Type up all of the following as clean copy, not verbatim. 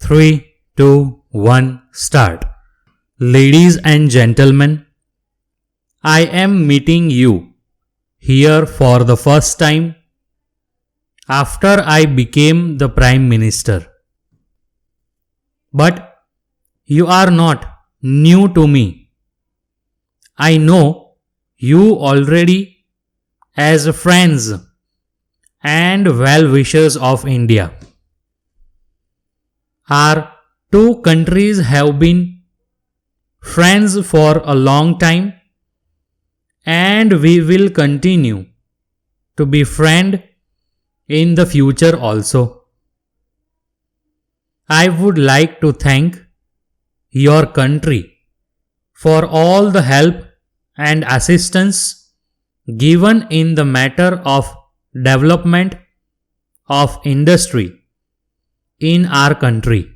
3, 2, 1, start. Ladies and gentlemen, I am meeting you here for the first time after I became the Prime Minister. But you are not new to me. I know you already as friends and well-wishers of India. Our two countries have been friends for a long time, and we will continue to be friends in the future also. I would like to thank your country for all the help and assistance given in the matter of development of industry in our country.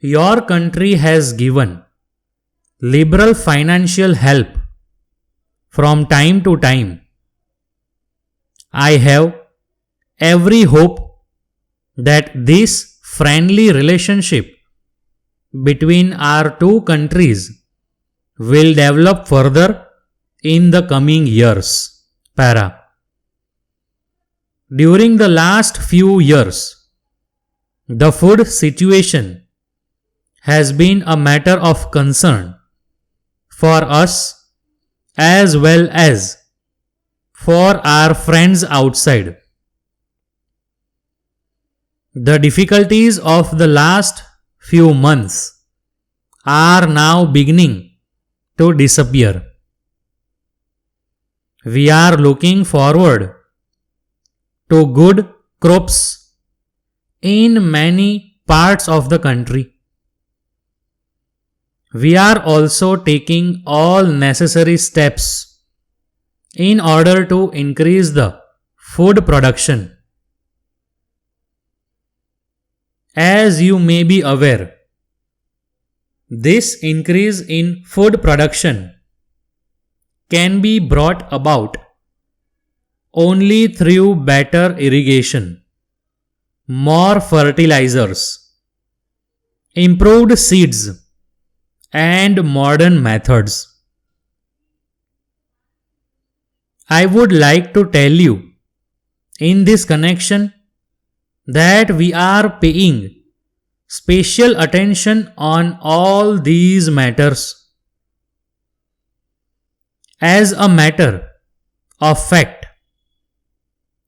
Your country has given liberal financial help from time to time. I have every hope that this friendly relationship between our two countries will develop further in the coming years. Para. During the last few years, the food situation has been a matter of concern for us as well as for our friends outside. The difficulties of the last few months are now beginning to disappear. We are looking forward to good crops in many parts of the country. We are also taking all necessary steps in order to increase the food production. As you may be aware, this increase in food production can be brought about only through better irrigation, more fertilizers, improved seeds, and modern methods. I would like to tell you in this connection that we are paying special attention on all these matters. As a matter of fact,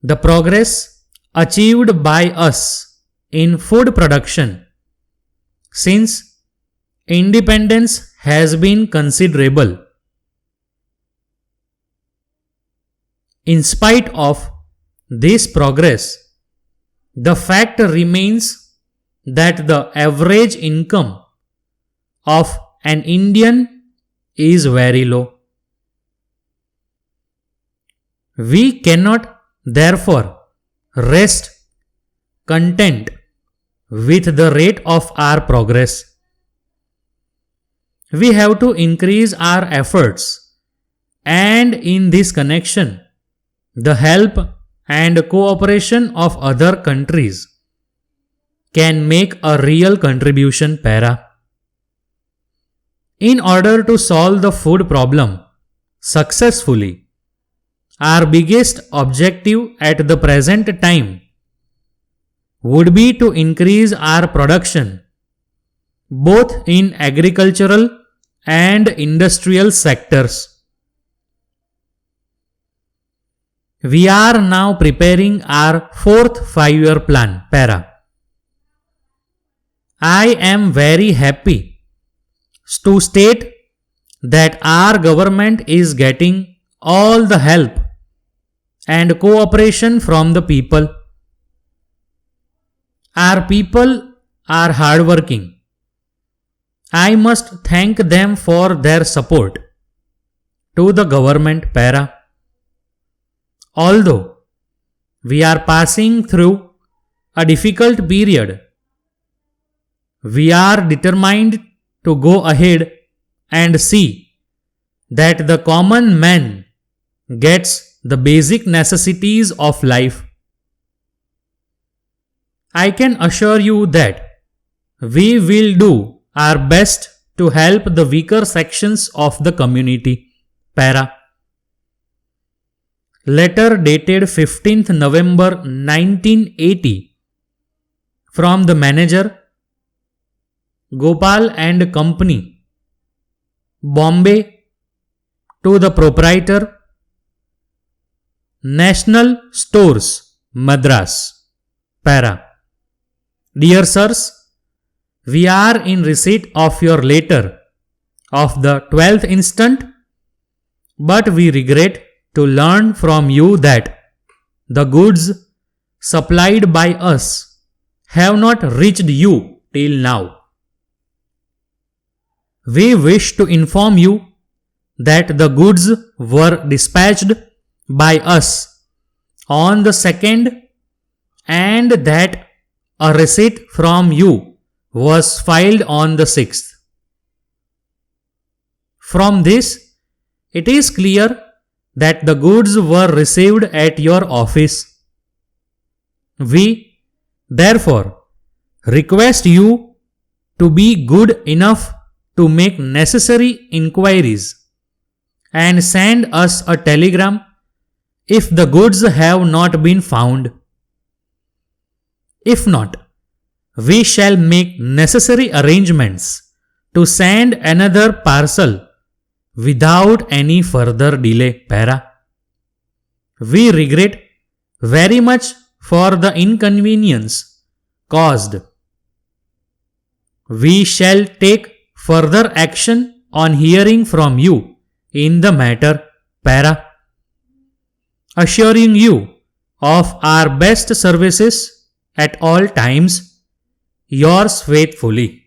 the progress achieved by us in food production since independence has been considerable. In spite of this progress, the fact remains that the average income of an Indian is very low. We cannot therefore rest content with the rate of our progress. We have to increase our efforts, and in this connection, the help and cooperation of other countries can make a real contribution. Para. In order to solve the food problem successfully, our biggest objective at the present time would be to increase our production both in agricultural and industrial sectors. We are now preparing our fourth 5-year plan. Para. I am very happy to state that our government is getting all the help and cooperation from the people. Our people are hardworking. I must thank them for their support to the government. Para. Although we are passing through a difficult period, we are determined to go ahead and see that the common man gets the basic necessities of life. I can assure you that we will do our best to help the weaker sections of the community. Para. Letter dated 15th November 1980 from the manager, Gopal and Company, Bombay, to the proprietor, National Stores, Madras. Para. Dear sirs, we are in receipt of your letter of the 12th instant, but we regret to learn from you that the goods supplied by us have not reached you till now. We wish to inform you that the goods were dispatched by us on the 2nd and that a receipt from you was filed on the 6th. From this, it is clear that the goods were received at your office. We, therefore, request you to be good enough to make necessary inquiries and send us a telegram if the goods have not been found. If not, we shall make necessary arrangements to send another parcel without any further delay. Para. We regret very much for the inconvenience caused. We shall take further action on hearing from you in the matter. Para. Assuring you of our best services at all times, yours faithfully.